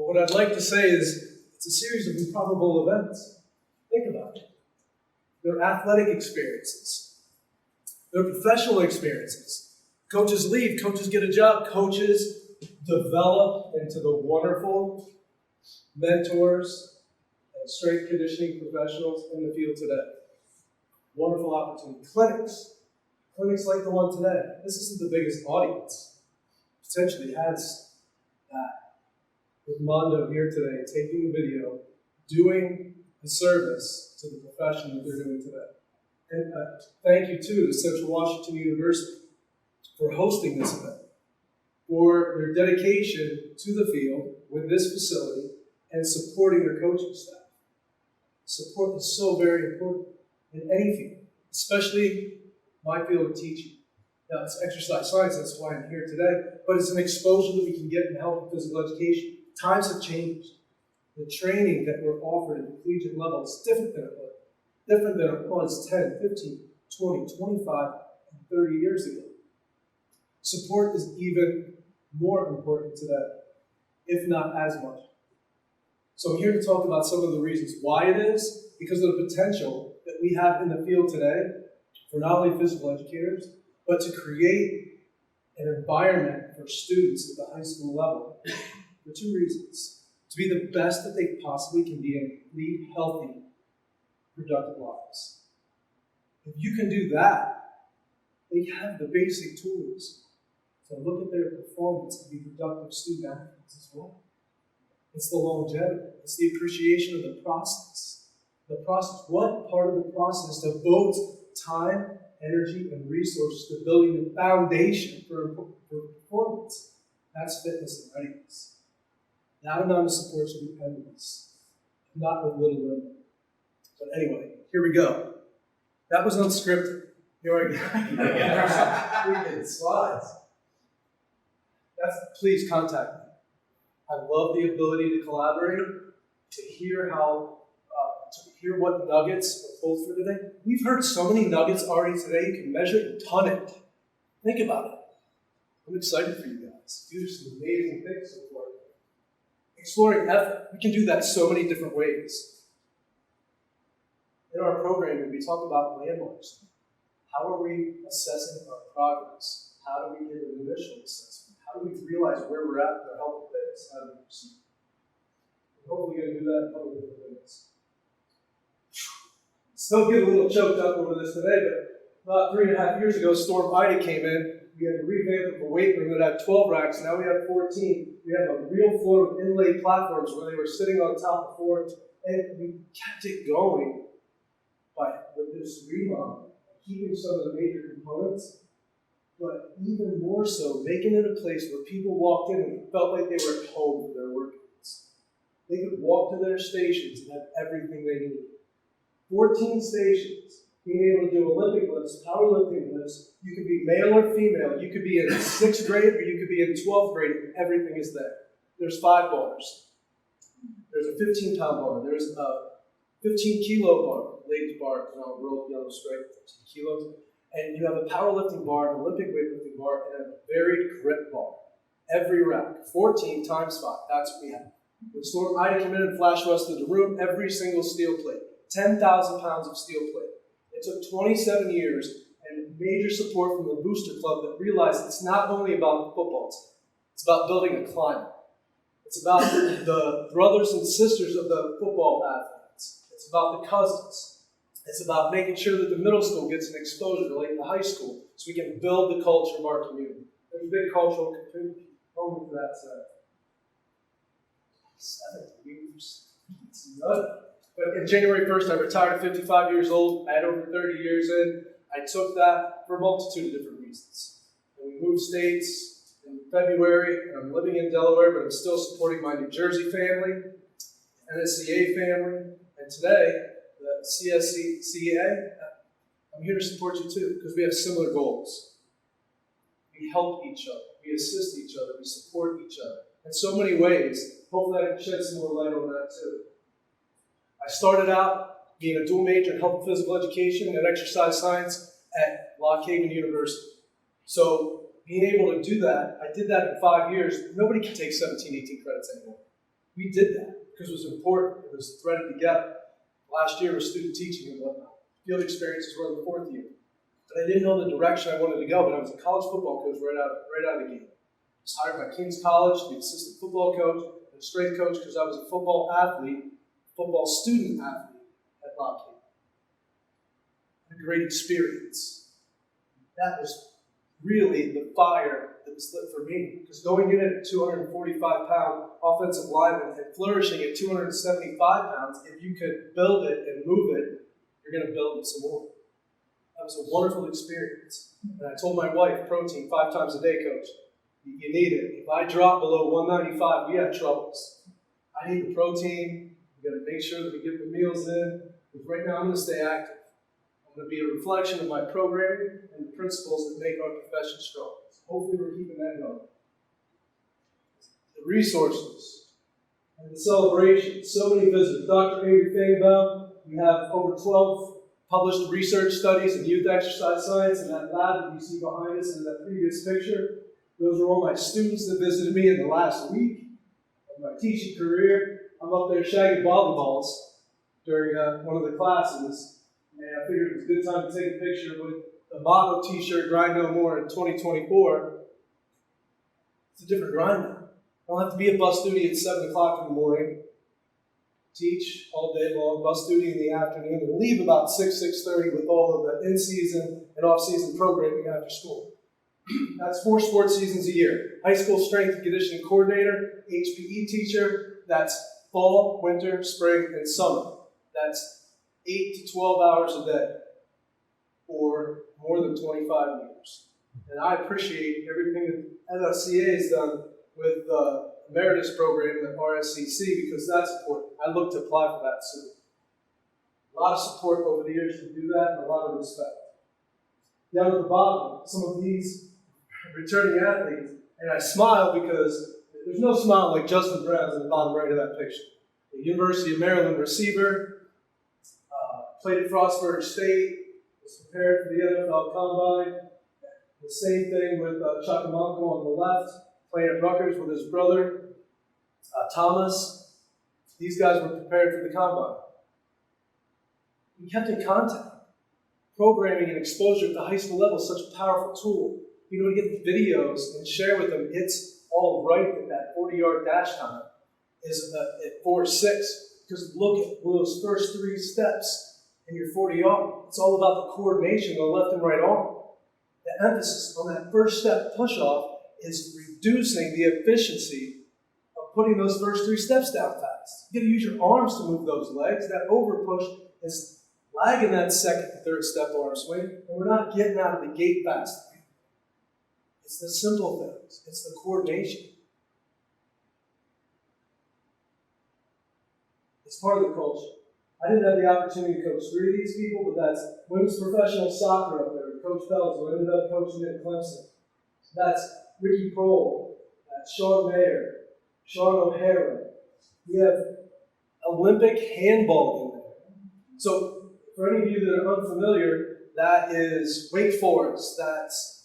But what I'd like to say is it's a series of improbable events. Think about it. They're athletic experiences. They're professional experiences. Coaches leave, coaches get a job, coaches develop into the wonderful mentors and strength conditioning professionals in the field today. Wonderful opportunity. Clinics like the one today. This isn't the biggest audience. Potentially has that. With Mondo here today, taking the video, doing a service to the profession that they're doing today. And thank you, too, to Central Washington University for hosting this event, for their dedication to the field with this facility and supporting their coaching staff. Support is so very important in any field, especially my field of teaching. Now, it's exercise science, that's why I'm here today, but it's an exposure that we can get in health and physical education. Times have changed. The training that we're offered at the collegiate level is different than it was 10, 15, 20, 25, and 30 years ago. Support is even more important today, if not as much. So I'm here to talk about some of the reasons why it is, because of the potential that we have in the field today for not only physical educators, but to create an environment for students at the high school level for two reasons. To be the best that they possibly can be and lead healthy, productive lives. If you can do that, they have the basic tools to look at their performance and be productive student athletes as well. It's the longevity. It's the appreciation of the process. The process. What part of the process devotes time, energy, and resources to building the foundation for performance? That's fitness and readiness. That amount of support should be endless, not with little limit. But anyway, here we go. That was unscripted. Here I go. We did slides. Please contact me. I love the ability to collaborate, to hear what nuggets are pulled for today. We've heard so many nuggets already today, you can measure it and ton it. Think about it. I'm excited for you guys. You do some amazing things so far. Exploring effort. We can do that so many different ways. In our programming, we talk about landmarks. How are we assessing our progress? How do we get an initial assessment? How do we realize where we're at in our health and fitness? How do we proceed? We're hopefully going to do that in a couple of different ways. Still get a little choked up over this today, but about 3.5 years ago, Storm Ida came in. We had a revamp of a weight room that had 12 racks. Now we have 14. We have a real floor with inlaid platforms where they were sitting on top of floors. And we kept it going with this remodel, keeping some of the major components, but even more so, making it a place where people walked in and felt like they were at home for their workouts. They could walk to their stations and have everything they needed. 14 stations. Being able to do Olympic lifts, powerlifting lifts, you could be male or female, you could be in 6th grade or you could be in 12th grade, and everything is there. There's 5 bars. There's a 15-pound bar. There's a 15-kilo bar, ladies bar, world yellow stripe, 15 kilos. And you have a powerlifting bar, an Olympic weightlifting bar, and a varied grip bar. Every rack, 14 times 5, that's what we have. When Storm Ida came in and flash rusted the room, every single steel plate, 10,000 pounds of steel plate. It took 27 years and major support from the Booster Club that realized it's not only about the football team. It's about building a climate. It's about the brothers and sisters of the football athletes. It's about the cousins. It's about making sure that the middle school gets an exposure like the high school so we can build the culture of our community. There's a big cultural component for that set. 7 years. It's nuts. But in January 1st, I retired at 55 years old. I had over 30 years in. I took that for a multitude of different reasons. And we moved states in February, and I'm living in Delaware, but I'm still supporting my New Jersey family, NSCA family, and today, the CSCA. I'm here to support you too, because we have similar goals. We help each other. We assist each other. We support each other. In so many ways, hopefully I can shed some more light on that too. I started out being a dual major in health and physical education and exercise science at Lock Haven University. So being able to do that, I did that in 5 years. Nobody can take 17, 18 credits anymore. We did that because it was important. It was threaded together. Last year was student teaching and whatnot. Field experiences were in the 4th year. But I didn't know the direction I wanted to go, but I was a college football coach right out of the gate. I was hired by King's College to be assistant football coach and a strength coach because I was a football athlete, football student athlete at Lockheed. A great experience. That was really the fire that was lit for me. Because going in at a 245-pound offensive lineman and flourishing at 275 pounds, if you could build it and move it, you're going to build it some more. That was a wonderful experience. And I told my wife, protein 5 times a day, coach. You need it. If I drop below 195, we have troubles. I need the protein. We've got to make sure that we get the meals in. Because right now I'm going to stay active. I'm going to be a reflection of my programming and the principles that make our profession strong. So hopefully we're keeping that going. The resources and the celebrations. So many visitors. Dr. Avery Fangbaum, we have over 12 published research studies in youth exercise science in that lab that you see behind us in that previous picture. Those are all my students that visited me in the last week of my teaching career. I'm up there shagging volleyballs during one of the classes. And I figured it was a good time to take a picture with the motto t-shirt, Grind No More in 2024. It's a different grind now. I don't have to be at bus duty at 7 o'clock in the morning, teach all day long, bus duty in the afternoon, and leave about 6:30 with all of the in-season and off-season programming after school. That's 4 sports seasons a year. High school strength and conditioning coordinator, HPE teacher, that's fall, winter, spring, and summer. That's 8 to 12 hours a day for more than 25 years. And I appreciate everything that NSCA has done with the emeritus program at RSCC because that's important. I look to apply for that soon. A lot of support over the years to do that and a lot of respect. Down at the bottom, some of these returning athletes, and I smile because there's no smile like Justin Brown's in the bottom right of that picture. The University of Maryland receiver, played at Frostburg State, was prepared for the NFL Combine. The same thing with Chakamanko on the left, playing at Rutgers with his brother, Thomas. These guys were prepared for the Combine. We kept in contact. Programming and exposure at the high school level is such a powerful tool. You know, to get the videos and share with them, it's all right that that 40-yard dash time is at 4.6. Because look at those first 3 steps in your 40-yard. It's all about the coordination of the left and right arm. The emphasis on that first step push-off is reducing the efficiency of putting those first 3 steps down fast. You got to use your arms to move those legs. That over push is lagging that second and third step arm swing, and we're not getting out of the gate fast. It's the simple things. It's the coordination. It's part of the culture. I didn't have the opportunity to coach 3 of these people, but that's women's professional soccer up there. Coach Phelps, who ended up coaching at Clemson. That's Ricky Kroll. That's Sean Mayer. Sean O'Hara. We have Olympic handball in there. So, for any of you that are unfamiliar, that is Wake Forest. That's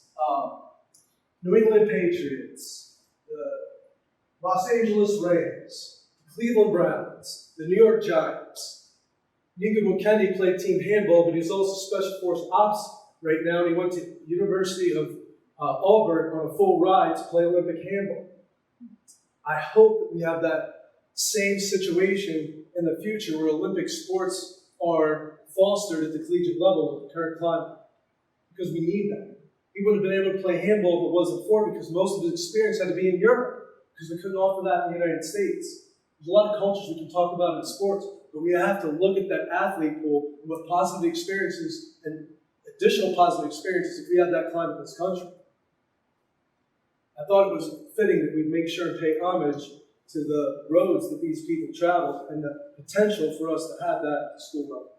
New England Patriots. The Los Angeles Rams. The Cleveland Browns. The New York Giants. Nico Mukendi played team handball, but he's also special force ops right now, and he went to the University of Auburn on a full ride to play Olympic handball. I hope that we have that same situation in the future where Olympic sports are fostered at the collegiate level with the current climate, because we need that. He wouldn't have been able to play handball if it wasn't for it, because most of his experience had to be in Europe, because we couldn't offer that in the United States. There's a lot of cultures we can talk about in sports, but we have to look at that athlete pool and what positive experiences and additional positive experiences if we had that climate in this country. I thought it was fitting that we make sure and pay homage to the roads that these people traveled and the potential for us to have that at the school level.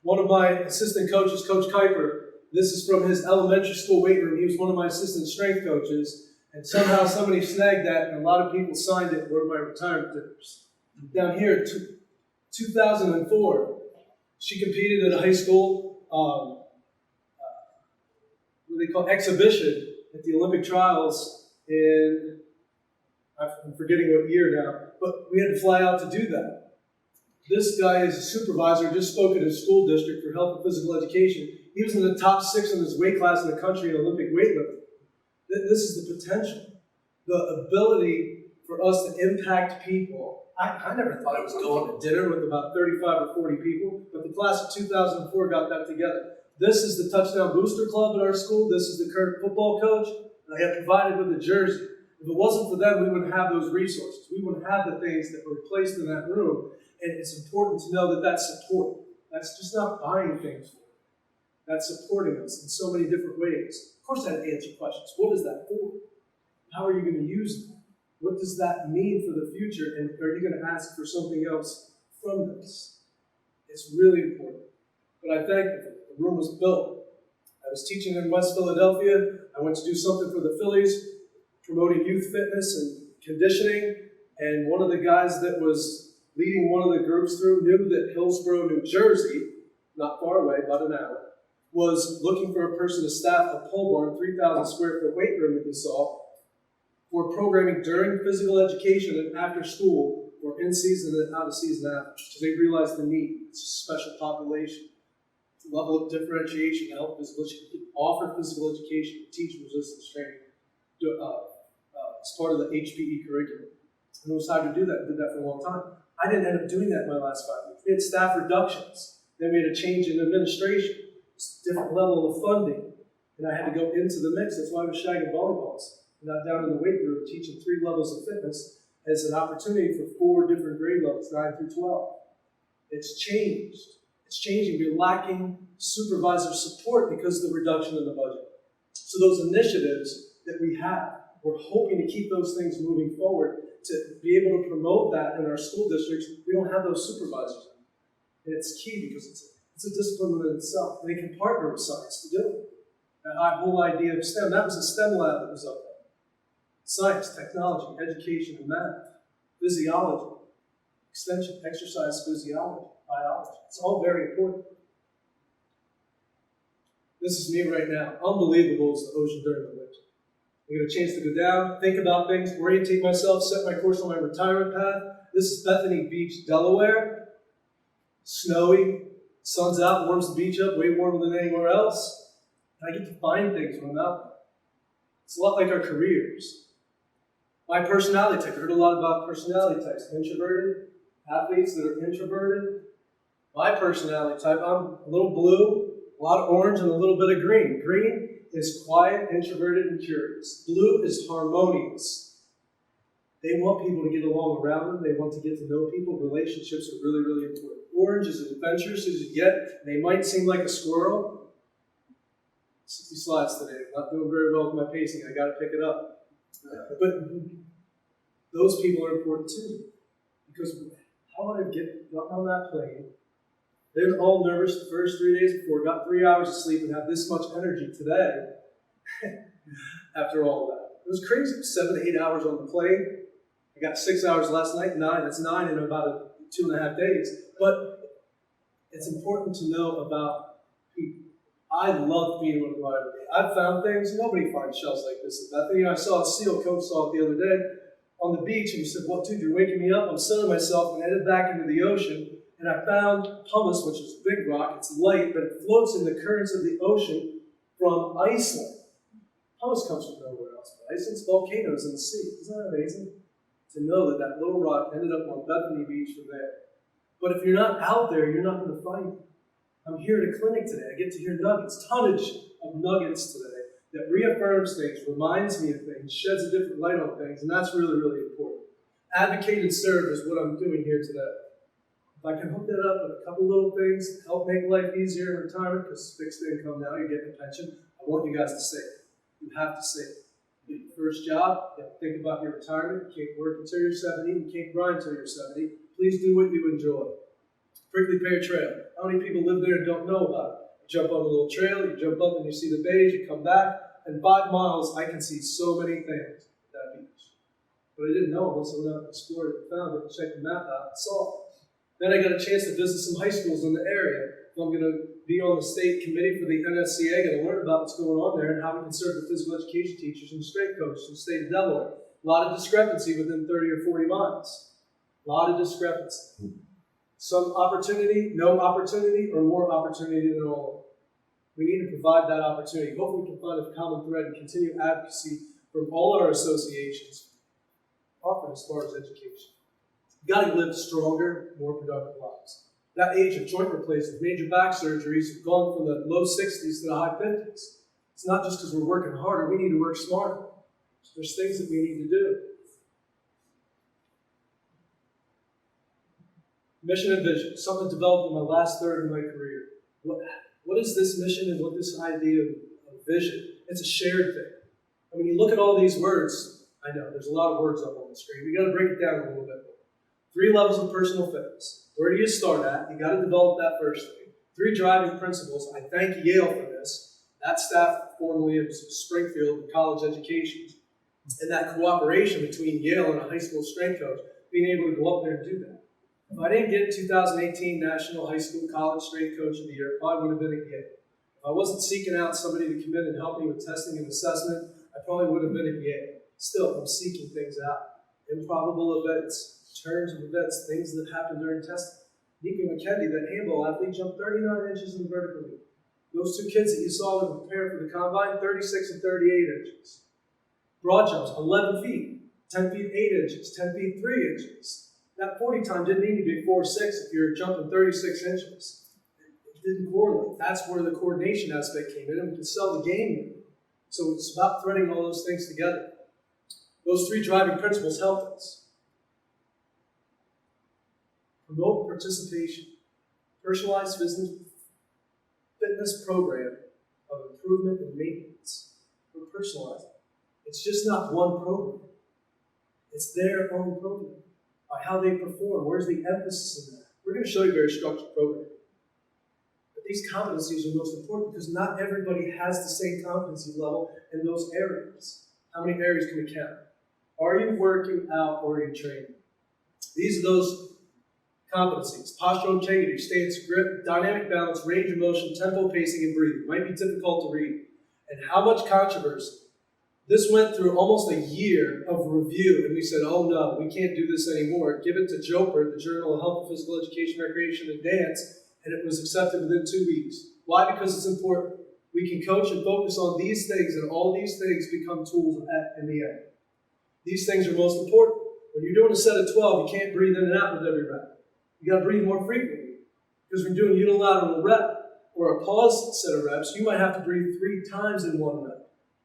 One of my assistant coaches, Coach Kuiper, this is from his elementary school weight room. He was one of my assistant strength coaches. And somehow somebody snagged that, and a lot of people signed it were my retirement dinners. Down here, 2004, she competed at a high school, what they call exhibition at the Olympic trials in I'm forgetting what year now, but we had to fly out to do that. This guy is a supervisor, just spoke at his school district for health and physical education. He was in the top 6 in his weight class in the country in Olympic weightlifting. This is the potential, the ability for us to impact people. I never thought it was going to dinner with about 35 or 40 people, but the class of 2004 got that together. This is the touchdown booster club at our school. This is the current football coach. And I got provided with a jersey. If it wasn't for them, we wouldn't have those resources. We wouldn't have the things that were placed in that room. And it's important to know that that's support. That's just not buying things for them. That's supporting us in so many different ways. Of course, I had to answer questions. What is that for? How are you going to use that? What does that mean for the future? And are you going to ask for something else from this? It's really important. But I thank you. The room was built. I was teaching in West Philadelphia. I went to do something for the Phillies, promoting youth fitness and conditioning. And one of the guys that was leading one of the groups through knew that Hillsborough, New Jersey, not far away, about an hour, was looking for a person to staff a pole barn, 3,000 square foot weight room that we saw, for programming during physical education and after school, or in season and out of season after. So they realized the need. It's a special population. It's a level of differentiation to help physical education, offer physical education, teach resistance training as part of the HPE curriculum. And it was time to do that. I did that for a long time. I didn't end up doing that in my last 5 years. We had staff reductions. Then we had a change in administration. It's a different level of funding. And I had to go into the mix. That's why I was shagging volleyballs. Not down in the weight room teaching 3 levels of fitness as an opportunity for 4 different grade levels, 9 through 12. It's changed. It's changing. We're lacking supervisor support because of the reduction in the budget. So those initiatives that we have, we're hoping to keep those things moving forward to be able to promote that in our school districts. We don't have those supervisors. And it's key because it's a discipline within itself. They can partner with science to do it. That whole idea of STEM, that was a STEM lab that was up there. Science, technology, education, and math, physiology, extension, exercise, physiology, biology. It's all very important. This is me right now. Unbelievable is the ocean during the winter. I get a chance to go down, think about things, orientate myself, set my course on my retirement path. This is Bethany Beach, Delaware. Snowy, sun's out, warms the beach up, way warmer than anywhere else. And I get to find things when I'm out there. It's a lot like our careers. My personality type, I heard a lot about personality types. Introverted, athletes that are introverted. My personality type, I'm a little blue, a lot of orange, and a little bit of green. Green is quiet, introverted, and curious. Blue is harmonious. They want people to get along around them. They want to get to know people. Relationships are really, really important. Orange is as adventurous as you get. They might seem like a squirrel. 60 slides today. I'm not doing very well with my pacing. I got to pick it up. But those people are important too. Because how would I get on that plane? They're all nervous the first 3 days before, got 3 hours of sleep, and have this much energy today after all of that. It was crazy. 7 to 8 hours on the plane. I got 6 hours last night, 9. That's 9 in about 2.5 days. But it's important to know about people. I love being with my every day. I've found things, nobody finds shells like this. I saw a seal, coach saw it the other day on the beach, and he said, well, dude, you're waking me up. I'm sunning myself and headed back into the ocean. And I found pumice, which is a big rock. It's light, but it floats in the currents of the ocean from Iceland. Pumice comes from nowhere else but Iceland's volcanoes in the sea. Isn't that amazing? To know that that little rock ended up on Bethany Beach from there. But if you're not out there, you're not going to find it. I'm here at a clinic today. I get to hear nuggets, tonnage of nuggets today that reaffirms things, reminds me of things, sheds a different light on things, and that's really, really important. Advocate and serve is what I'm doing here today. If I can hook that up with a couple little things to help make life easier in retirement, because fixed income now, you're getting a pension, I want you guys to save. You have to save. You get your first job, you have to think about your retirement. You can't work until you're 70, you can't grind until you're 70. Please do what you enjoy. Prickly Pear Trail. How many people live there and don't know about it? You jump on a little trail, you jump up and you see the bays, you come back, and 5 miles, I can see so many things at that beach. But I didn't know unless I went out and explored it and found it and checked the map out and saw it. Then I got a chance to visit some high schools in the area. I'm going to be on the state committee for the NSCA, going to learn about what's going on there and how we can serve the physical education teachers and strength coaches in the state of Delaware. A lot of discrepancy within 30 or 40 miles. A lot of discrepancy. Some opportunity, no opportunity, or more opportunity than all. We need to provide that opportunity. Hopefully we can find a common thread and continue advocacy from all our associations offered as far as education. You've got to live stronger, more productive lives. That age of joint replacement, major back surgeries have gone from the low 60s to the high 50s. It's not just because we're working harder, we need to work smarter. There's things that we need to do. Mission and vision, something developed in my last third of my career. What is this mission and what this idea of vision? It's a shared thing. And when you look at all these words, I know there's a lot of words up on the screen. We got to break it down a little bit more. 3 levels of personal fitness. Where do you start at? You got to develop that first thing. 3 driving principles. I thank Yale for this. That staff formerly of Springfield College Education, and that cooperation between Yale and a high school strength coach, being able to go up there and do that. If I didn't get 2018 National High School College Strength Coach of the Year, I probably would have been at Yale. If I wasn't seeking out somebody to come in and help me with testing and assessment, I probably would have been at Yale. Still, I'm seeking things out. Improbable events, turns of events, things that happen during testing. Nico McKendy, that handball athlete, jumped 39 inches in the vertical leap. Those 2 kids that you saw to prepare for the combine, 36 and 38 inches. Broad jumps, 11 feet, 10 feet 8 inches, 10 feet 3 inches. That 40 time didn't need to be 4.6 if you're jumping 36 inches. It didn't correlate. That's where the coordination aspect came in, and we could sell the game. So it's about threading all those things together. Those 3 driving principles helped us. Promote participation. Personalized fitness program of improvement and maintenance. We're personalizing. It's just not one program. It's their own program. By how they perform, where's the emphasis in that? We're going to show you a very structured program. But these competencies are most important because not everybody has the same competency level in those areas. How many areas can we count? Are you working out or are you training? These are those competencies. Postural integrity, stance, grip, dynamic balance, range of motion, tempo, pacing, and breathing. Might be difficult to read. And how much controversy. This went through almost a year of review, and we said, oh no, we can't do this anymore. Give it to JOPR, the Journal of Health and Physical Education, Recreation, and Dance, and it was accepted within 2 weeks. Why? Because it's important. We can coach and focus on these things, and all these things become tools in the end. These things are most important. When you're doing a set of 12, you can't breathe in and out with every rep. You got to breathe more frequently. Because when you're doing unilateral rep or a pause set of reps, you might have to breathe 3 times in one rep.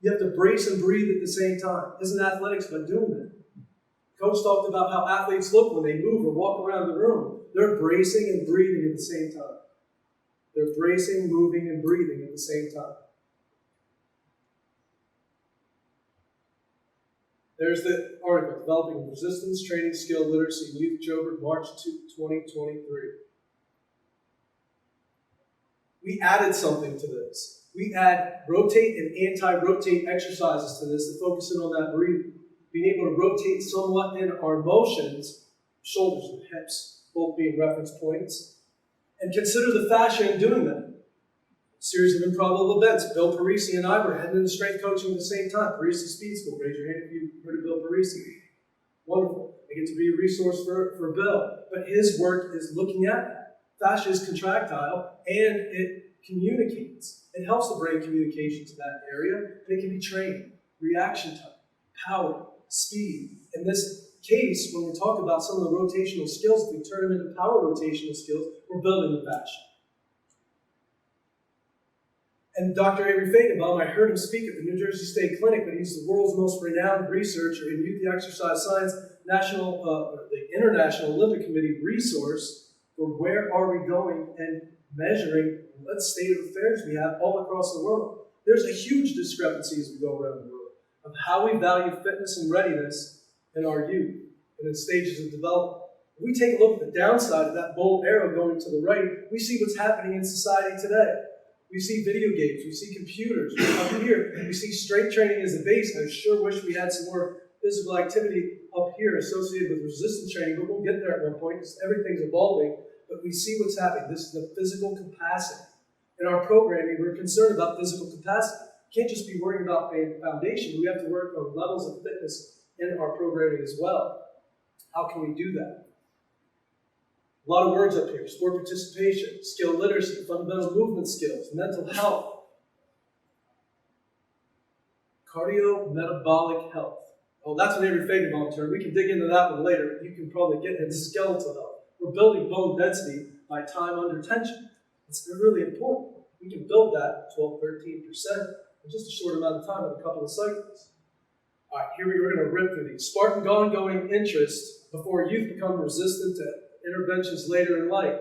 You have to brace and breathe at the same time. Isn't athletics about doing that? Coach talked about how athletes look when they move or walk around the room. They're bracing and breathing at the same time. They're bracing, moving, and breathing at the same time. There's the article, Developing Resistance Training Skill Literacy in Youth Joburg, March 2023. We added something to this. We add rotate and anti-rotate exercises to this to focus in on that breathing. Being able to rotate somewhat in our motions, shoulders and hips, both being reference points, and consider the fascia in doing that. Series of improbable events. Bill Parisi and I were heading into strength coaching at the same time. Parisi Speed School. Raise your hand if you've heard of Bill Parisi. Wonderful. I get to be a resource for Bill. But his work is looking at that. Fascia is contractile, and it communicates. It helps the brain communication to that area, and it can be trained. Reaction time, power, speed. In this case, when we talk about some of the rotational skills, if we turn them into power rotational skills, we're building the fascia. And Dr. Avery Fagenbaum, I heard him speak at the New Jersey State Clinic, but he's the world's most renowned researcher in youth exercise science, the International Olympic Committee resource for where are we going and measuring what state of affairs we have all across the world. There's a huge discrepancy as we go around the world of how we value fitness and readiness in our youth and in stages of development. If we take a look at the downside of that bold arrow going to the right, we see what's happening in society today. We see video games, we see computers, up here, we see strength training as a base. I sure wish we had some more physical activity up here associated with resistance training, but we'll get there at one point because everything's evolving. But we see what's happening. This is the physical capacity. In our programming, we're concerned about physical capacity. We can't just be worrying about foundation. We have to work on levels of fitness in our programming as well. How can we do that? A lot of words up here: sport participation, skill literacy, fundamental movement skills, mental health, cardiometabolic health. Oh, that's an Avery Fagenbaum term. We can dig into that one later. You can probably get into skeletal health. We're building bone density by time under tension. It's really important. We can build that 12, 13% in just a short amount of time in a couple of cycles. All right, here we're going to rip through these. Spartan ongoing interest before youth become resistant to interventions later in life.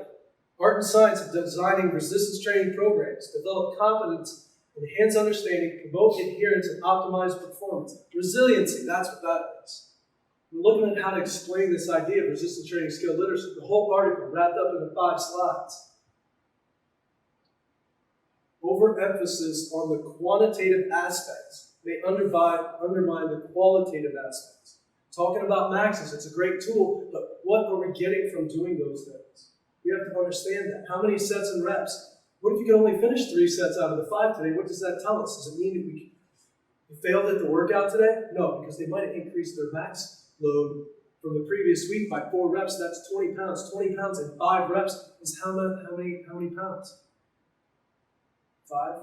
Art and science of designing resistance training programs. Develop competence, enhance understanding, promote adherence, and optimize performance. Resiliency, that's what that is. We're looking at how to explain this idea of resistance training skill literacy. The whole article wrapped up into 5 slides. Overemphasis on the quantitative aspects may undermine the qualitative aspects. Talking about maxes, it's a great tool, but what are we getting from doing those things? We have to understand that. How many sets and reps? What if you can only finish 3 sets out of the 5 today? What does that tell us? Does it mean that we failed at the workout today? No, because they might have increased their max load from the previous week by 4 reps. That's 20 pounds. 20 pounds in 5 reps is how many pounds? 5?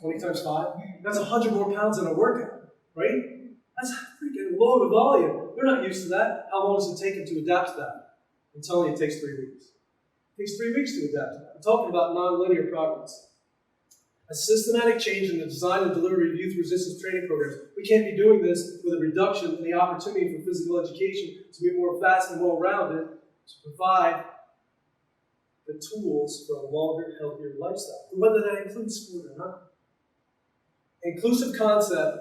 20 times 5? That's 100 more pounds in a workout, right? That's a freaking load of volume. They're not used to that. How long does it take them to adapt to that? I'm telling you, it takes 3 weeks. It takes 3 weeks to adapt to that. I'm talking about nonlinear progress. A systematic change in the design and delivery of youth resistance training programs. We can't be doing this with a reduction in the opportunity for physical education to be more fast and well-rounded, to provide the tools for a longer, healthier lifestyle. And whether that includes sport or not. Inclusive concept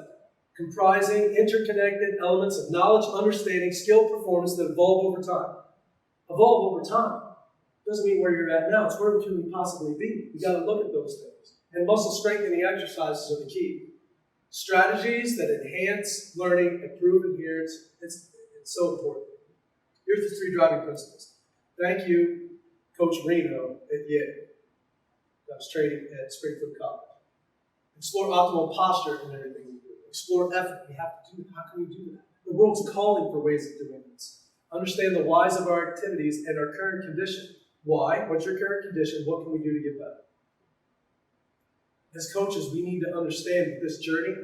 comprising interconnected elements of knowledge, understanding, skill, performance that evolve over time. Evolve over time. Doesn't mean where you're at now. It's where can we possibly be. We've got to look at those things. And muscle strengthening exercises are the key. Strategies that enhance learning, improve adherence. It's so important. Here's the 3 driving principles. Thank you, Coach Reno at Yale. I was training at Springfield College. Explore optimal posture in everything we do. Explore effort. We have to do it. How can we do that? The world's calling for ways of doing this. Understand the whys of our activities and our current condition. Why? What's your current condition? What can we do to get better? As coaches, we need to understand this journey,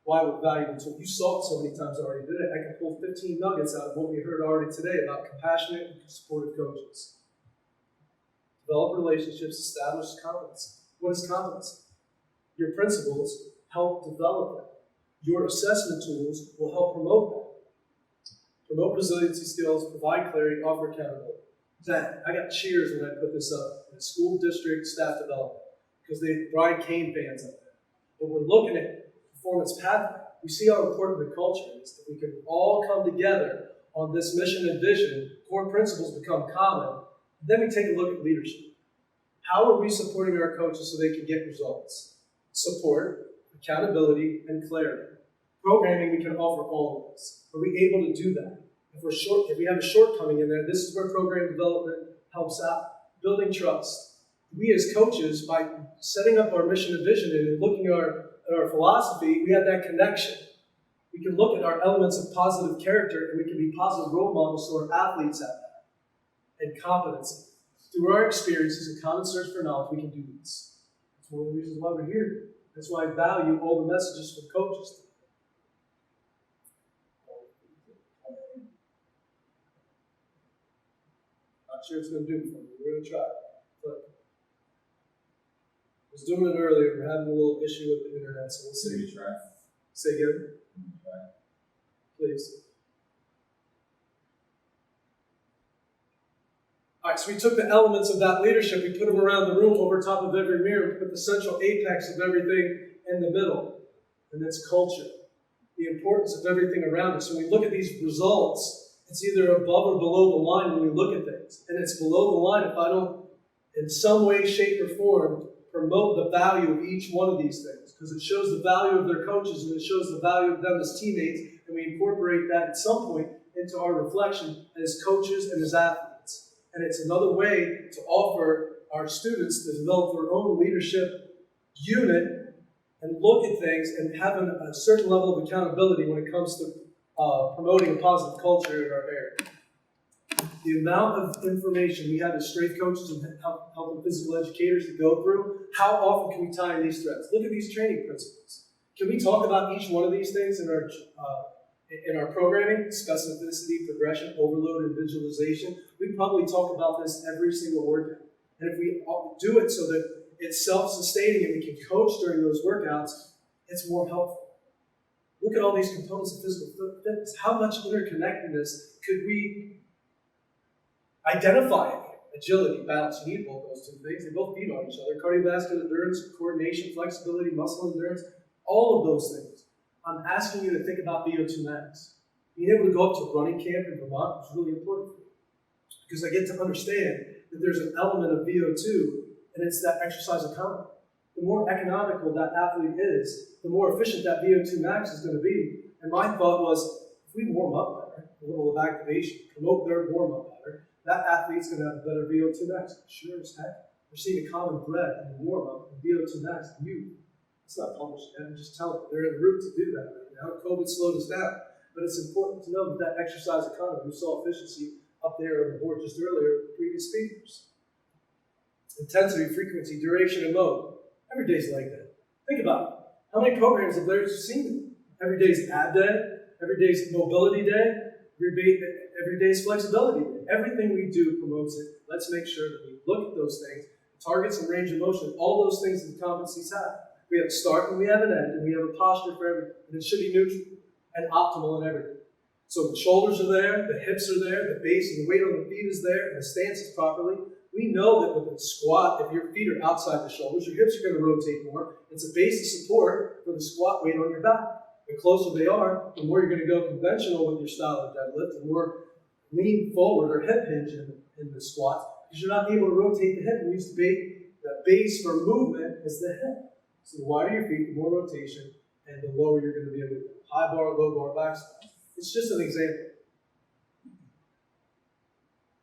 why we're valuable tool. You saw it so many times already today. I can pull 15 nuggets out of what we heard already today about compassionate and supportive coaches. Develop relationships, establish competence. What is competence? Your principles help develop that. Your assessment tools will help promote that. Promote resiliency skills, provide clarity, offer accountability. That, I got cheers when I put this up in school district staff development because they Brian Kane fans up there. But we're looking at performance pathway. We see how important the culture is, that we can all come together on this mission and vision, core principles become common, and then we take a look at leadership. How are we supporting our coaches so they can get results? Support, accountability, and clarity. Programming, we can offer all of this. Are we able to do that? If we have a shortcoming in there, this is where program development helps out. Building trust. We as coaches, by setting up our mission and vision and looking at our philosophy, we have that connection. We can look at our elements of positive character and we can be positive role models so our athletes have that. And competency. Through our experiences and common search for knowledge, we can do this. That's one of the reasons why we're here. That's why I value all the messages from coaches. Not sure it's going to do it for me. We're going to try it. But I was doing it earlier. We're having a little issue with the internet, so we'll see. Maybe try. Say again? Try. Please. All right, so we took the elements of that leadership, we put them around the room over top of every mirror, we put the central apex of everything in the middle, and that's culture. The importance of everything around us. When we look at these results, it's either above or below the line when we look at things. And it's below the line if I don't, in some way, shape, or form, promote the value of each one of these things. Because it shows the value of their coaches and it shows the value of them as teammates, and we incorporate that at some point into our reflection as coaches and as athletes. And it's another way to offer our students to develop their own leadership unit and look at things and have a certain level of accountability when it comes to promoting a positive culture in our area. The amount of information we have as strength coaches and health and physical educators to go through, how often can we tie in these threads? Look at these training principles. Can we talk about each one of these things in our programming? Specificity, progression, overload, and visualization. We probably talk about this every single workout. And if we do it so that it's self-sustaining and we can coach during those workouts, it's more helpful. Look at all these components of physical fitness. How much interconnectedness could we identify? Agility, balance, you need both those two things. They both feed on each other. Cardiovascular endurance, coordination, flexibility, muscle endurance, all of those things. I'm asking you to think about VO2 max. Being able to go up to running camp in Vermont is really important for me, because I get to understand that there's an element of VO2, and it's that exercise economy. The more economical that athlete is, the more efficient that VO2 max is going to be. And my thought was, if we warm up better, a level of activation, promote their warm-up better, that athlete's going to have a better VO2 max. Sure as heck. We're seeing a common thread in the warm-up and VO2 max. It's not published yet. I'm just telling you, they're en route to do that right now. COVID slowed us down. But it's important to know that exercise economy, we saw efficiency up there on the board just earlier with the previous speakers. Intensity, frequency, duration, and mode. Every day's like that. Think about it. How many programs have there seen it? Every day's ab day, every day's mobility day, every day's flexibility day. Everything we do promotes it. Let's make sure that we look at those things, targets and range of motion, all those things that the competencies have. We have a start and we have an end, and we have a posture for everything. And it should be neutral and optimal in everything. So the shoulders are there, the hips are there, the base and the weight on the feet is there, and the stance is properly. We know that with a squat, if your feet are outside the shoulders, your hips are going to rotate more. It's a base of support for the squat weight on your back. The closer they are, the more you're going to go conventional with your style of deadlift, the more lean forward or hip hinge in the squat, because you're not able to rotate the hip and use the base for movement is the hip. So the wider your feet, the more rotation, and the lower you're going to be able to go. High bar, low bar, back squat. It's just an example.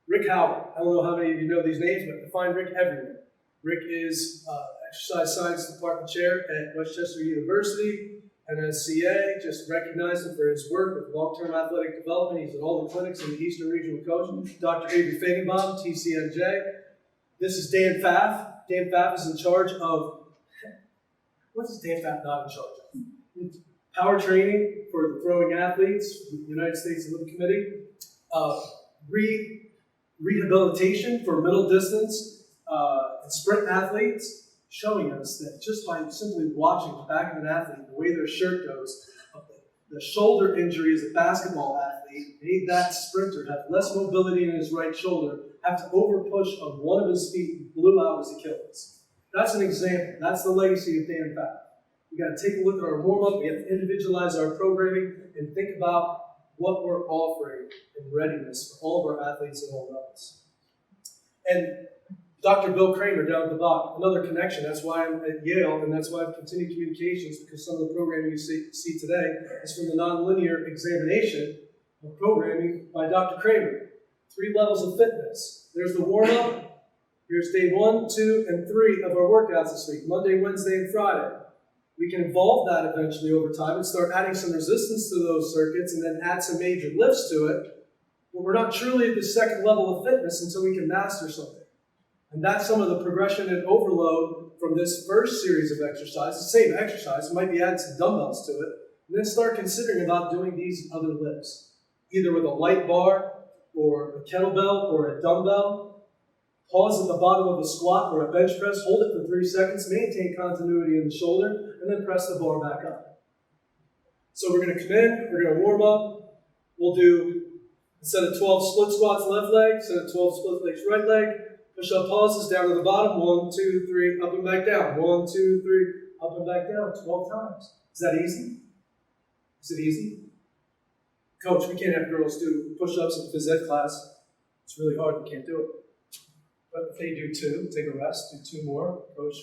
Rick Howard. I don't know how many of you know these names, but find Rick everywhere. Rick is Exercise Science Department Chair at Westchester University, NSCA. Just recognize him for his work with long-term athletic development. He's at all the clinics in the Eastern Regional Coach. Dr. Avery Feigenbaum, TCMJ. This is Dan Pfaff. Dan Pfaff is in charge of, what is Dan Pfaff not in charge of? Power training for the throwing athletes, the United States Olympic Committee. Rehabilitation for middle distance and sprint athletes, showing us that just by simply watching the back of an athlete, the way their shirt goes, the shoulder injury as a basketball athlete made that sprinter have less mobility in his right shoulder, have to over-push on one of his feet and blew out his Achilles. That's an example. That's the legacy of Dan Pfaff. We've got to take a look at our warm-up. We have to individualize our programming and think about what we're offering in readiness for all of our athletes at all levels. And Dr. Bill Kramer down at the bottom, another connection. That's why I'm at Yale, and that's why I've continued communications, because some of the programming you see today is from the nonlinear examination of programming by Dr. Kramer. 3 levels of fitness. There's the warm-up. Here's day 1, 2, and 3 of our workouts this week, Monday, Wednesday, and Friday. We can evolve that eventually over time and start adding some resistance to those circuits and then add some major lifts to it. But we're not truly at the second level of fitness until we can master something. And that's some of the progression and overload from this first series of exercises. The same exercise, might be adding some dumbbells to it, and then start considering about doing these other lifts, either with a light bar or a kettlebell or a dumbbell. Pause at the bottom of a squat or a bench press, hold it for 3 seconds, maintain continuity in the shoulder, and then press the bar back up. So we're going to come in, we're going to warm up. We'll do, instead of 12 split squats left leg, instead of 12 split legs right leg, push-up pauses down to the bottom, 1, 2, 3, up and back down, 1, 2, 3, up and back down, 12 times. Is that easy? Is it easy? Coach, we can't have girls do push-ups in phys ed class. It's really hard, we can't do it. But if they do 2, take a rest, do 2 more. Coach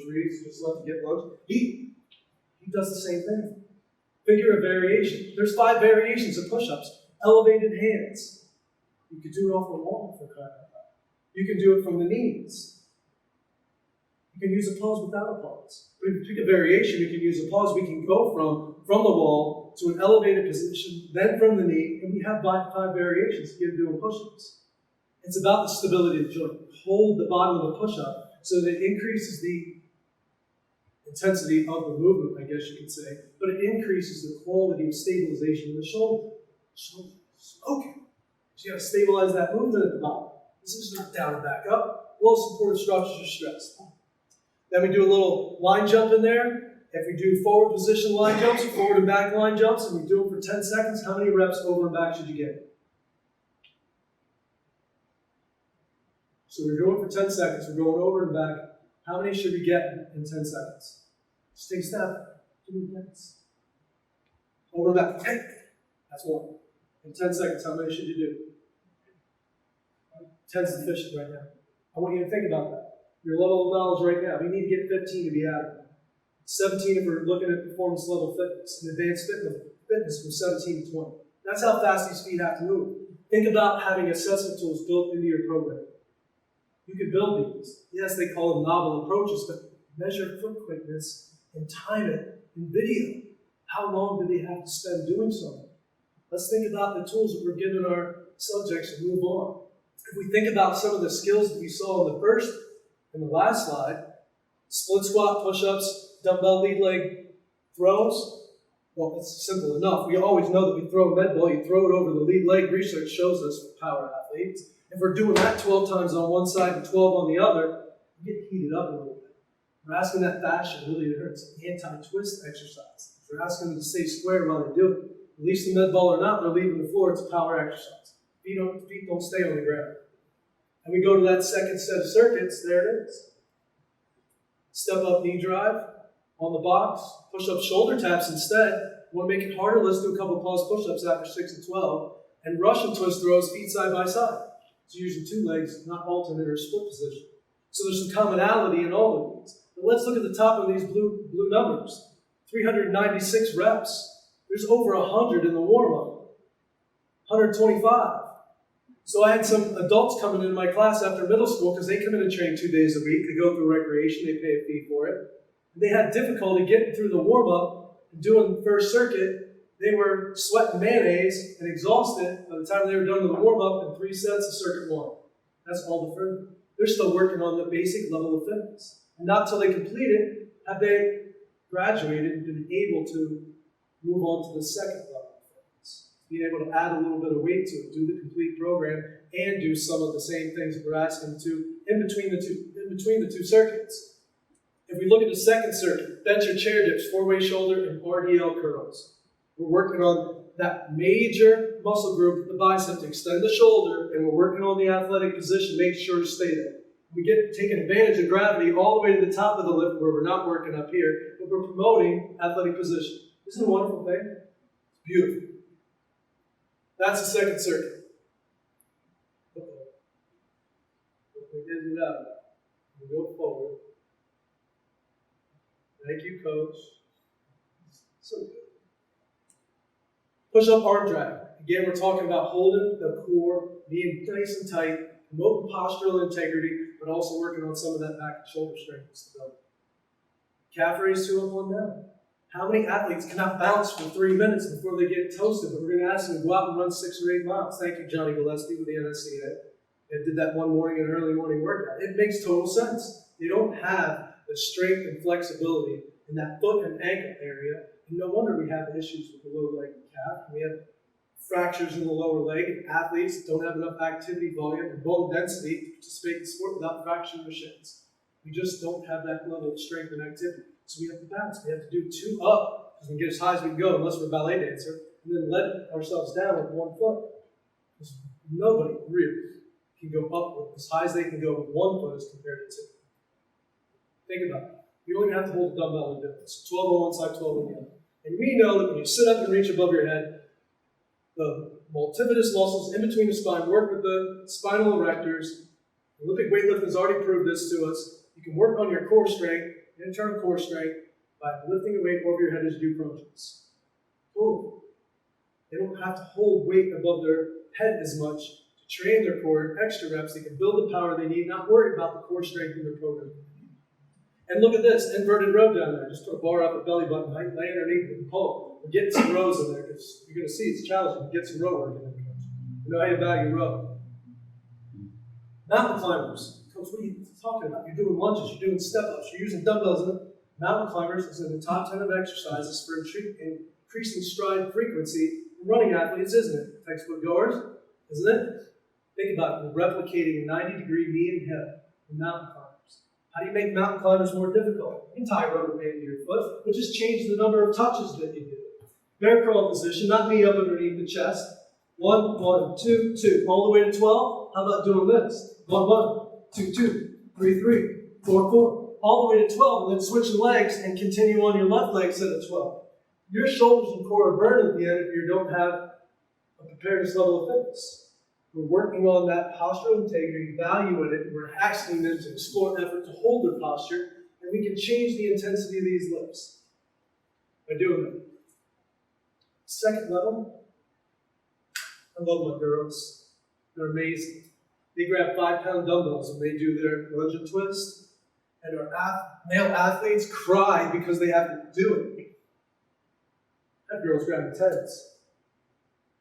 Reeves just left to get lunch. He does the same thing. Figure of variation. There's 5 variations of push-ups. Elevated hands. You could do it off the wall for crying out loud. You can do it from the knees. You can use a pause without a pause. We pick a variation, we can use a pause, we can go from the wall to an elevated position, then from the knee, and we have five variations to get doing push-ups. It's about the stability of the joint. Hold the bottom of the push-up so that it increases the intensity of the movement, I guess you could say, but it increases the quality of stabilization of the shoulder. Shoulder is smoking. So you got to stabilize that movement at the bottom. This is not down and back up. Low supportive structures are stressed. Then we do a little line jump in there. If we do forward position line jumps, forward and back line jumps, and we do them for 10 seconds, how many reps over and back should you get? So we're doing it for 10 seconds. We're going over and back. How many should we get in 10 seconds? Just take a step. 2 minutes. Over and back. 10. That's one. In 10 seconds, how many should you do? 10 is sufficient right now. I want you to think about that. Your level of knowledge right now. We need to get 15 to be adequate. 17 if we're looking at performance level fitness and advanced fitness from 17 to 20. That's how fast these feet have to move. Think about having assessment tools built into your program. You can build these. Yes, they call them novel approaches, but measure foot quickness and time it in video. How long do they have to spend doing something? Let's think about the tools that we're giving our subjects and move on. If we think about some of the skills that we saw in the first and the last slide, split squat, push-ups, dumbbell lead leg throws, well, it's simple enough. We always know that we throw a med ball, you throw it over the lead leg. Research shows us for power athletes. If we're doing that 12 times on one side and 12 on the other, we get heated up a little bit. We're asking that fascia really to hurt. It's an anti-twist exercise. We're asking them to stay square while they do it. Release the med ball or not, they're leaving the floor. It's a power exercise. Feet don't stay on the ground. And we go to that second set of circuits. There it is. Step up knee drive on the box. Push up shoulder taps instead. Want to make it harder? Let's do a couple pause push-ups after 6 and 12. And Russian twist throws, feet side by side. So using 2 legs, not alternate or split position. So there's some commonality in all of these. But let's look at the top of these blue numbers. 396 reps. There's over 100 in the warm-up. 125. So I had some adults coming into my class after middle school because they come in and train 2 days a week. They go through recreation. They pay a fee for it. And they had difficulty getting through the warm-up and doing the first circuit. They were sweating mayonnaise and exhausted by the time they were done with the warm-up in 3 sets of circuit 1. That's all the further. They're still working on the basic level of fitness. And not until they complete it have they graduated and been able to move on to the second level of fitness. Being able to add a little bit of weight to it, do the complete program, and do some of the same things that we're asking to in between the two circuits. If we look at the second circuit, bench or chair dips, 4-way shoulder, and RDL curls. We're working on that major muscle group, the bicep, to extend the shoulder, and we're working on the athletic position, make sure to stay there. We get taking advantage of gravity all the way to the top of the lift where we're not working up here, but we're promoting athletic position. Isn't it a wonderful thing? It's beautiful. That's the second circuit. We did it up. We go forward. Thank you, coach. So good. Push-up arm drag. Again, we're talking about holding the core, being nice and tight, promoting postural integrity, but also working on some of that back and shoulder strength and stability. Calf raise 2 up, 1 down. How many athletes cannot bounce for 3 minutes before they get toasted? But we're going to ask them to go out and run 6 or 8 miles. Thank you, Johnny Gillespie with the NSCA. I did that one morning, an early morning workout. It makes total sense. They don't have the strength and flexibility in that foot and ankle area. And no wonder we have issues with the lower leg and calf. We have fractures in the lower leg, and athletes don't have enough activity volume and bone density to participate in the sport without fracturing their shins. We just don't have that level of strength and activity. So we have to bounce. We have to do 2 up, because we can get as high as we can go, unless we're a ballet dancer, and then let ourselves down with 1 foot. Because nobody really can go up with as high as they can go with 1 foot as compared to 2. Think about it. You don't even have to hold a dumbbell to do this. 12 on one side, 12 on the other. And we know that when you sit up and reach above your head, the multifidus muscles in between the spine work with the spinal erectors. Olympic weightlifting has already proved this to us. You can work on your core strength, internal core strength, by lifting a weight over your head as you do crunches. Boom. They don't have to hold weight above their head as much to train their core in extra reps. They can build the power they need, not worry about the core strength in their program. And look at this, inverted row down there. Just put a bar up at belly button height, lay underneath it and pull. We're getting some rows in there because you're going to see it's challenging. Get some row work in there, Coach. You know how you value row. Mountain climbers. Coach, what are you talking about? You're doing lunges, you're doing step-ups, you're using dumbbells in it. Mountain climbers is in the top 10 of exercises for increasing stride frequency in running athletes, isn't it? Textbook goers, isn't it? Think about it. We're replicating a 90-degree knee and hip in mountain climbers. How do you make mountain climbers more difficult? You can tie a rubber band to your foot, but just change the number of touches that you do. Bear crawl position, not knee up underneath the chest. 1, 1, 2, 2. All the way to 12. How about doing this? 1, 1, 2, 2, 3, 3, 4, 4. All the way to 12, and then switching legs and continue on your left leg set at 12. Your shoulders and core are burned at the end if you don't have a preparedness level of fitness. We're working on that postural integrity, value in it, and we're asking them to explore effort to hold their posture, and we can change the intensity of these lifts by doing that. Second level, I love my girls. They're amazing. They grab 5-pound dumbbells and they do their lunge and twist, and our male athletes cry because they have to do it. That girl's grabbing 10s.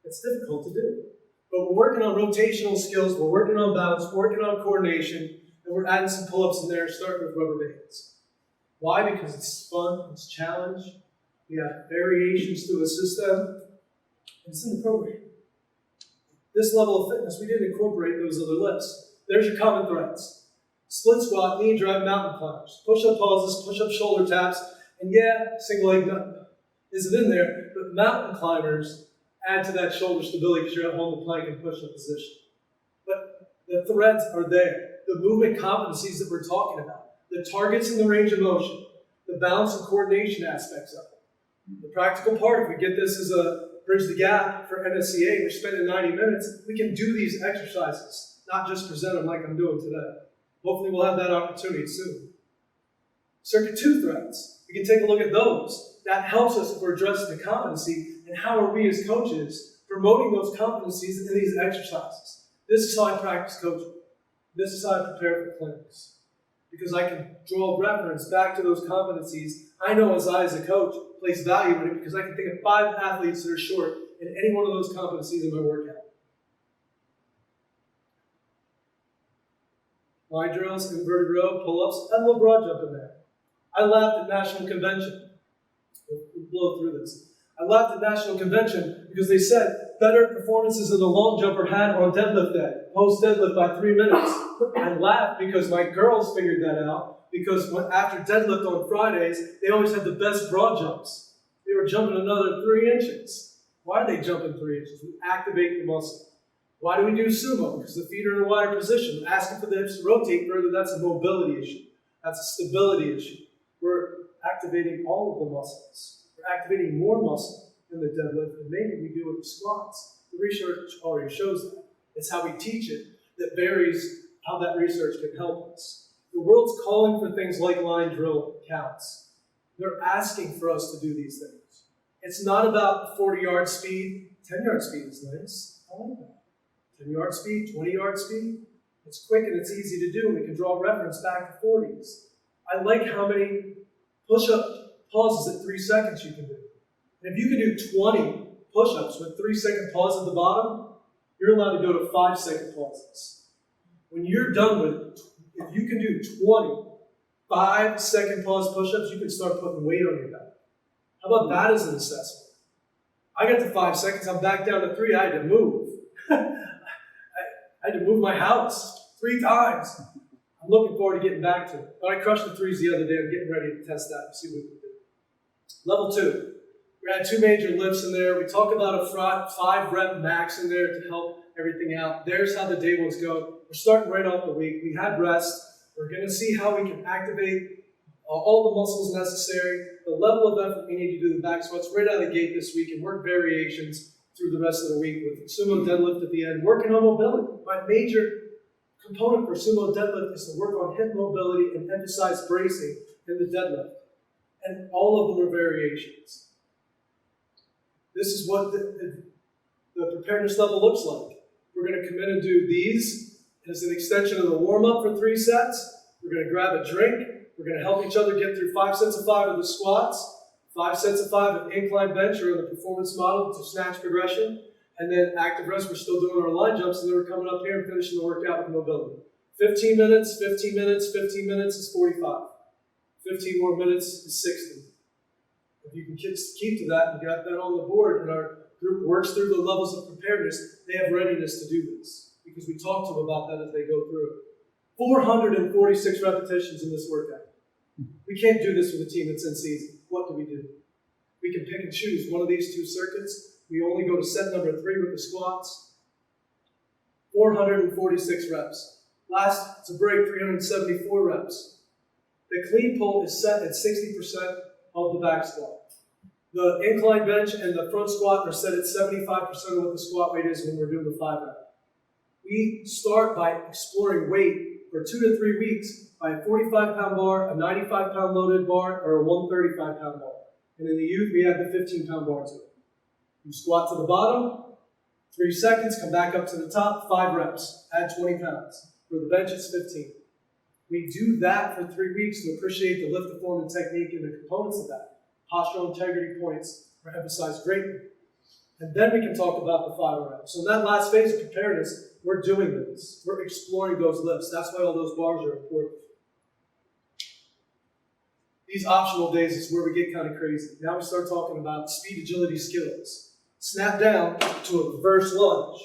It's difficult to do. But we're working on rotational skills, we're working on balance, we're working on coordination, and we're adding some pull-ups in there, starting with rubber bands. Why? Because it's fun, it's a challenge. We have variations to assist them. And it's in the program. This level of fitness, we didn't incorporate those other lifts. There's your common threads. Split squat, knee drive, mountain climbers. Push-up pauses, push-up shoulder taps, and yeah, single leg isn't in there, but mountain climbers add to that shoulder stability because you're at home to plank and push-up position. But the threads are there. The movement competencies that we're talking about. The targets and the range of motion. The balance and coordination aspects of it. The practical part, if we get this as a bridge the gap for NSCA, we're spending 90 minutes, we can do these exercises, not just present them like I'm doing today. Hopefully we'll have that opportunity soon. Circuit 2 threads. We can take a look at those. That helps us if we're addressing the competency, and how are we as coaches promoting those competencies in these exercises. This is how I practice coaching. This is how I prepare for clinics. Because I can draw reference back to those competencies. I know as a coach, place value in it because I can think of 5 athletes that are short in any one of those competencies in my workout. Line drills, inverted row, pull-ups, and a little broad jump in there. I laughed at National Convention. We'll blow through this. I laughed at National Convention because they said better performances than the long jumper had on deadlift day, post deadlift by 3 minutes. I laughed because my girls figured that out because after deadlift on Fridays, they always had the best broad jumps. They were jumping another 3 inches. Why are they jumping 3 inches? We activate the muscle. Why do we do sumo? Because the feet are in a wider position. We're asking for the hips to rotate further. That's a mobility issue. That's a stability issue. We're activating all of the muscles. We're activating more muscle in the deadlift than maybe we do with the squats. The research already shows that. It's how we teach it that varies how that research can help us. The world's calling for things like line drill counts. They're asking for us to do these things. It's not about 40-yard speed. 10-yard speed is nice. I like that. 10-yard speed, 20-yard speed. It's quick and it's easy to do, and we can draw reference back to 40s. I like how many push-up pauses at 3 seconds you can do. And if you can do 20 push-ups with 3-second pause at the bottom, you're allowed to go to 5-second pauses. When you're done with, if you can do 20 5-second pause push-ups, you can start putting weight on your back. How about that as an assessment? I got to 5 seconds, I'm back down to 3, I had to move. I had to move my house 3 times. I'm looking forward to getting back to it. But I crushed the 3s the other day. I'm getting ready to test that and see what we can do. Level 2. We had 2 major lifts in there. We talk about a 5-rep max in there to help everything out. There's how the day ones go. We're starting right off the week. We had rest. We're going to see how we can activate all the muscles necessary, the level of effort we need to do the back squats right out of the gate this week, and work variations through the rest of the week with sumo deadlift at the end, working on mobility. My major component for sumo deadlift is to work on hip mobility and emphasize bracing in the deadlift. And all of them are variations. This is what the preparedness level looks like. We're going to come in and do these as an extension of the warm-up for 3 sets. We're going to grab a drink. We're going to help each other get through 5 sets of 5 of the squats, 5 sets of 5 of incline bench or the performance model to snatch progression, and then active rest, we're still doing our line jumps, and then we're coming up here and finishing the workout with mobility. 15 minutes, 15 minutes, 15 minutes is 45. 15 more minutes is 60. If you can keep to that and got that on the board, and our group works through the levels of preparedness, they have readiness to do this, because we talk to them about that as they go through it. 446 repetitions in this workout. We can't do this with a team that's in season. What do? We can pick and choose one of these 2 circuits. We only go to set number 3 with the squats. 446 reps. Last, to break, 374 reps. The clean pull is set at 60% of the back squat. The incline bench and the front squat are set at 75% of what the squat weight is when we're doing the 5 rep. We start by exploring weight for 2 to 3 weeks by a 45-pound bar, a 95-pound loaded bar, or a 135-pound bar. And in the youth, we add the 15-pound bar to it. You squat to the bottom, 3 seconds, come back up to the top, 5 reps, add 20 pounds. For the bench, it's 15. We do that for 3 weeks to appreciate the lift, the form, and technique and the components of that. Postural integrity points are emphasized greatly. And then we can talk about the 5 reps. So in that last phase of preparedness, we're doing this. We're exploring those lifts. That's why all those bars are important. These optional days is where we get kind of crazy. Now we start talking about speed, agility, skills. Snap down to a reverse lunge.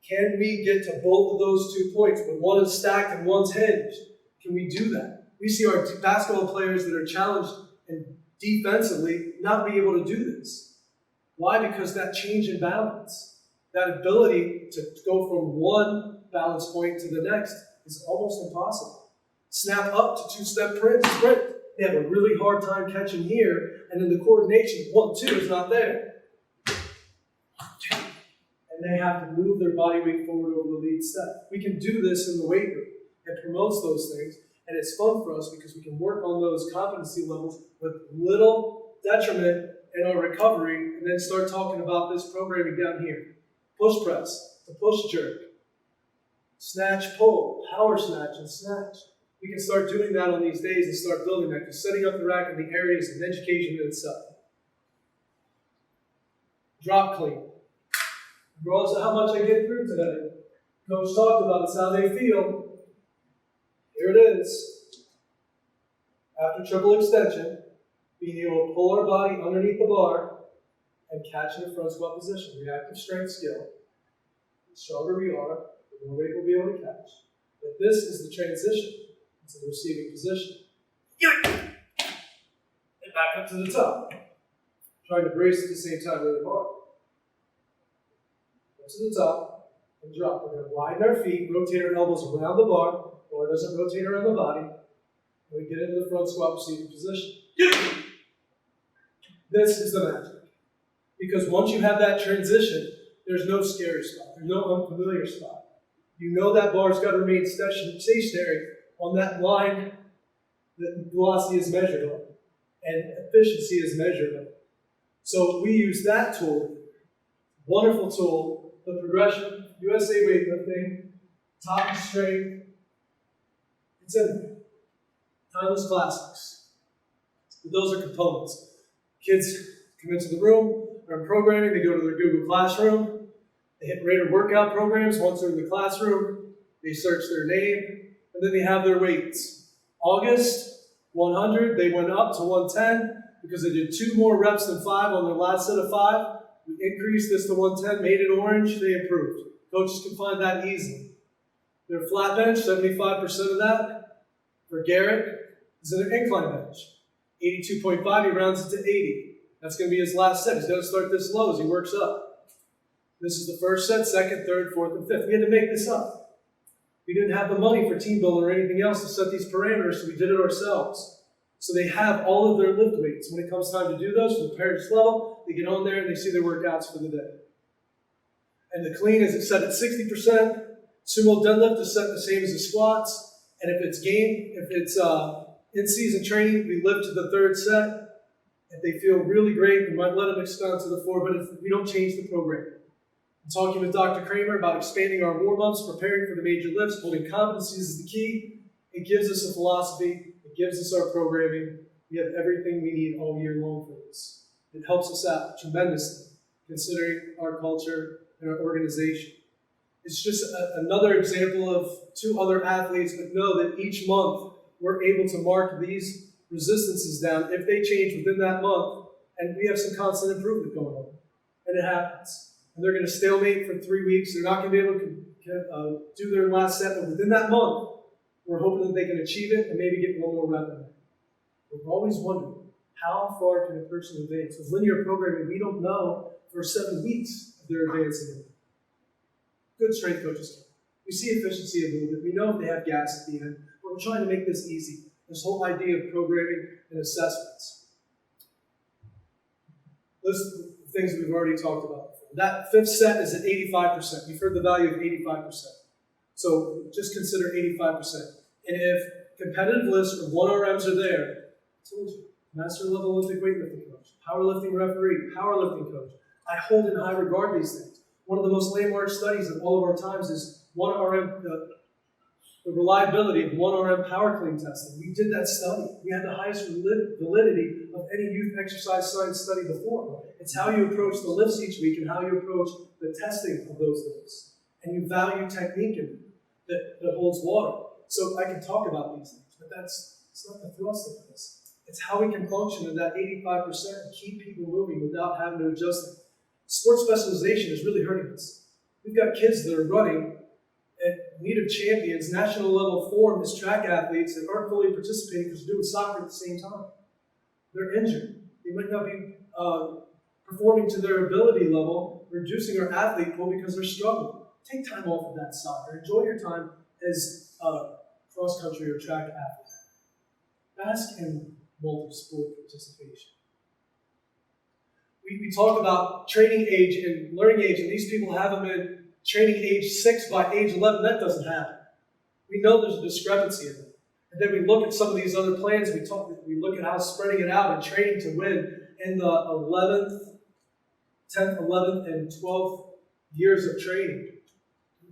Can we get to both of those 2 points when one is stacked and one's hinged? Can we do that? We see our basketball players that are challenged and defensively not be able to do this. Why? Because that change in balance, that ability to go from one balance point to the next is almost impossible. Snap up to 2-step sprint. They have a really hard time catching here, and then the coordination, 1-2, is not there. And they have to move their body weight forward over the lead step. We can do this in the weight room. It promotes those things, and it's fun for us because we can work on those competency levels with little detriment in our recovery, and then start talking about this programming down here. Push press, the push jerk, snatch pull, power snatch and snatch. We can start doing that on these days and start building that, because setting up the rack in the area is an education in itself. Drop clean. Regardless of how much I get through today, Coach talked about it's how they feel. Here it is. After triple extension, being able to pull our body underneath the bar and catch in the front squat position. Reactive strength skill. The stronger we are, the more weight we'll be able to catch. But this is the transition into the receiving position. And back up to the top. Trying to brace at the same time really hard. Up to the top and drop. We're going to widen our feet, rotate our elbows around the bar, or it doesn't rotate around the body. And we get into the front squat receiving position. This is the magic. Because once you have that transition, there's no scary spot. There's no unfamiliar spot. You know that bar's got to remain stationary on that line that velocity is measured on and efficiency is measured on. So we use that tool, wonderful tool, the progression, USA weightlifting, top strength. It's in there. Timeless classics. But those are components. Kids come into the room, they're in programming, they go to their Google Classroom, they hit rated workout programs. Once they're in the classroom, they search their name, and then they have their weights. August, 100, they went up to 110 because they did 2 more reps than 5 on their last set of 5. We increased this to 110, made it orange, they improved. Coaches can find that easily. Their flat bench, 75% of that for Garrett is in their incline bench. 82.5, he rounds it to 80. That's going to be his last set. He's going to start this low as he works up. This is the first set, second, third, fourth, and fifth. We had to make this up. We didn't have the money for team building or anything else to set these parameters, so we did it ourselves. So they have all of their lift weights. When it comes time to do those for the parents level, they get on there and they see their workouts for the day. And the clean is set at 60%. Sumo deadlift is set the same as the squats. And if it's in-season training, we lift to the 3rd set. If they feel really great, we might let them expand to the 4, but we don't change the program. I'm talking with Dr. Kramer about expanding our warm-ups, preparing for the major lifts, holding competencies is the key. It gives us a philosophy. It gives us our programming. We have everything we need all year long for this. It helps us out tremendously, considering our culture and our organization. It's just another example of two other athletes, but know that each month we're able to mark these resistances down if they change within that month, and we have some constant improvement going on. And it happens. And they're going to stalemate for 3 weeks. They're not going to be able to do their last set, but within that month, we're hoping that they can achieve it and maybe get one more rep in there. We're always wondering, how far can a person advance? With linear programming, we don't know for 7 weeks if they're advancing. Good strength coaches can. We see efficiency of movement. We know if they have gas at the end, but we're trying to make this easy. This whole idea of programming and assessments. List of things we've already talked about before. That fifth set is at 85%. You've heard the value of 85%. So just consider 85%. And if competitive lifts or 1RMs are there, I told you, master level Olympic weightlifting coach, powerlifting referee, powerlifting coach. I hold in high regard these things. One of the most landmark studies of all of our times is 1RM, the reliability of 1RM power clean testing. We did that study. We had the highest validity of any youth exercise science study before. It's how you approach the lifts each week and how you approach the testing of those lifts. And you value technique in that holds water. So I can talk about these things, but it's not the thrust of this. It's how we can function at that 85% and keep people moving without having to adjust them. Sports specialization is really hurting us. We've got kids that are running at need of champions, national level form as track athletes that aren't fully participating because they're doing soccer at the same time. They're injured. They might not be performing to their ability level, reducing our athlete pool because they're struggling. Take time off of that soccer. Enjoy your time as a cross-country or track athlete. Bask in multi-sport participation. We talk about training age and learning age, and these people have them in training age 6 by age 11. That doesn't happen. We know there's a discrepancy in it. And then we look at some of these other plans, we look at how spreading it out and training to win in the 11th, 10th, 11th, and 12th years of training.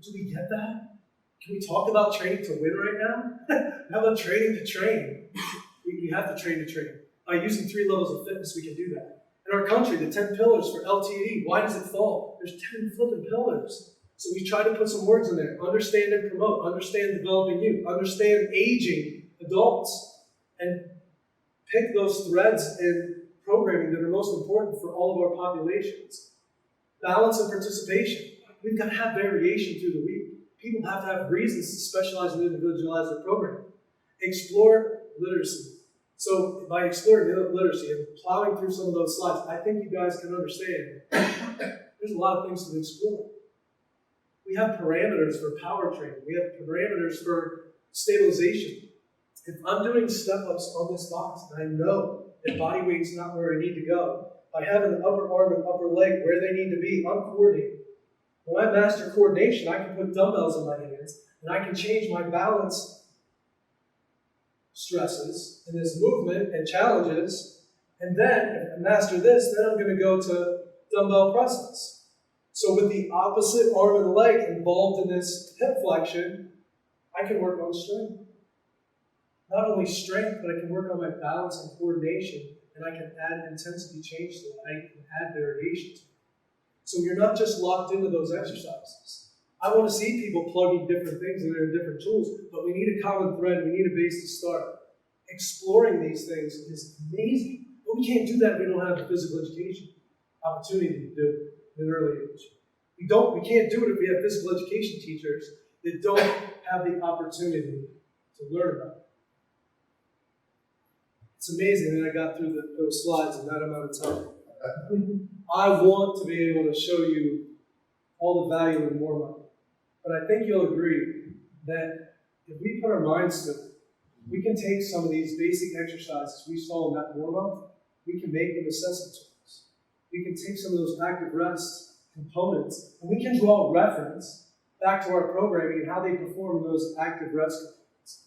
Do we get that? Can we talk about training to win right now? How about training to train? We have to train to train. By using 3 levels of fitness, we can do that. In our country, the 10 pillars for LTE, why does it fall? There's 10 flipping pillars. So we try to put some words in there. Understand and promote. Understand developing youth. Understand aging adults. And pick those threads in programming that are most important for all of our populations. Balance and participation. We've got to have variation through the week. People have to have reasons to specialize and individualize their programming. Explore literacy. So by exploring literacy and plowing through some of those slides, I think you guys can understand there's a lot of things to explore. We have parameters for power training. We have parameters for stabilization. If I'm doing step-ups on this box, and I know that body weight's not where I need to go, by having the upper arm and upper leg where they need to be, I'm coordinating. When I master coordination, I can put dumbbells in my hands, and I can change my balance stresses in this movement and challenges, and then if I master this, then I'm going to go to dumbbell presses. So with the opposite arm and leg involved in this hip flexion, I can work on strength. Not only strength, but I can work on my balance and coordination, and I can add intensity change to it. I can add variation to it. So you're not just locked into those exercises. I want to see people plugging different things in their different tools, but we need a common thread. We need a base to start. Exploring these things is amazing. But we can't do that if we don't have the physical education opportunity to do it at an early age. We can't do it if we have physical education teachers that don't have the opportunity to learn about it. It's amazing that I got through those slides in that amount of time. I want to be able to show you all the value in warm-up. But I think you'll agree that if we put our minds to it, we can take some of these basic exercises we saw in that warm-up, we can make them assessment tools. We can take some of those active rest components, and we can draw a reference back to our programming and how they perform those active rest components.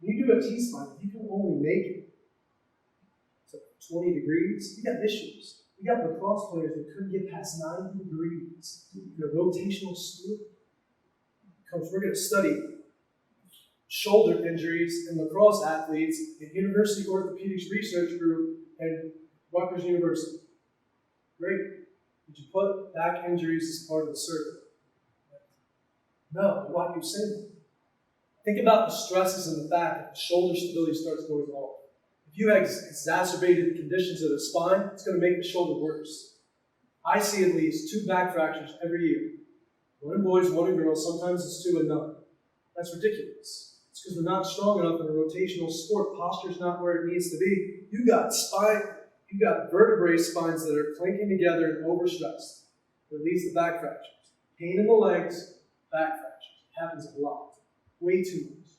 When you do a T-spine, you can only make it to 20 degrees. You got issues. We got lacrosse players that couldn't get past 90 degrees. Their rotational split. Coach, we're going to study shoulder injuries in lacrosse athletes in University Orthopedics Research Group and Rutgers University. Great. Did you put back injuries as part of the survey? No. Why do you say that? Think about the stresses in the back if the shoulder stability starts going off. If you have exacerbated conditions of the spine, it's going to make the shoulder worse. I see at least 2 back fractures every year. 1 in boys, 1 in girls, sometimes it's 2 and none. That's ridiculous. It's because we're not strong enough in a rotational sport. Posture's not where it needs to be. You've got vertebrae spines that are clinking together and overstressed. That leads to back fractures. Pain in the legs, back fractures. It happens a lot. Way too much.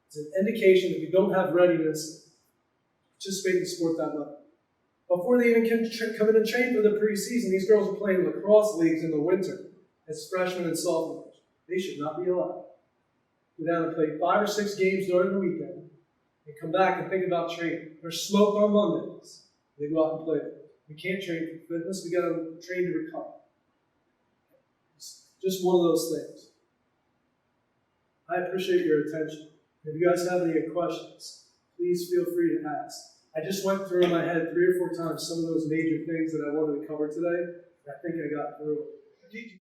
It's an indication that you don't have readiness to participate in the sport that level. Before they even can come in and train for the preseason, these girls are playing lacrosse leagues in the winter as freshmen and sophomores. They should not be allowed. Go down and play 5 or 6 games during the weekend and come back and think about training. There's smoke on Mondays. They go out and play. We can't train for fitness. We got to train to recover. It's just one of those things. I appreciate your attention. If you guys have any questions, please feel free to ask. I just went through in my head 3 or 4 times some of those major things that I wanted to cover today, and I think I got through it.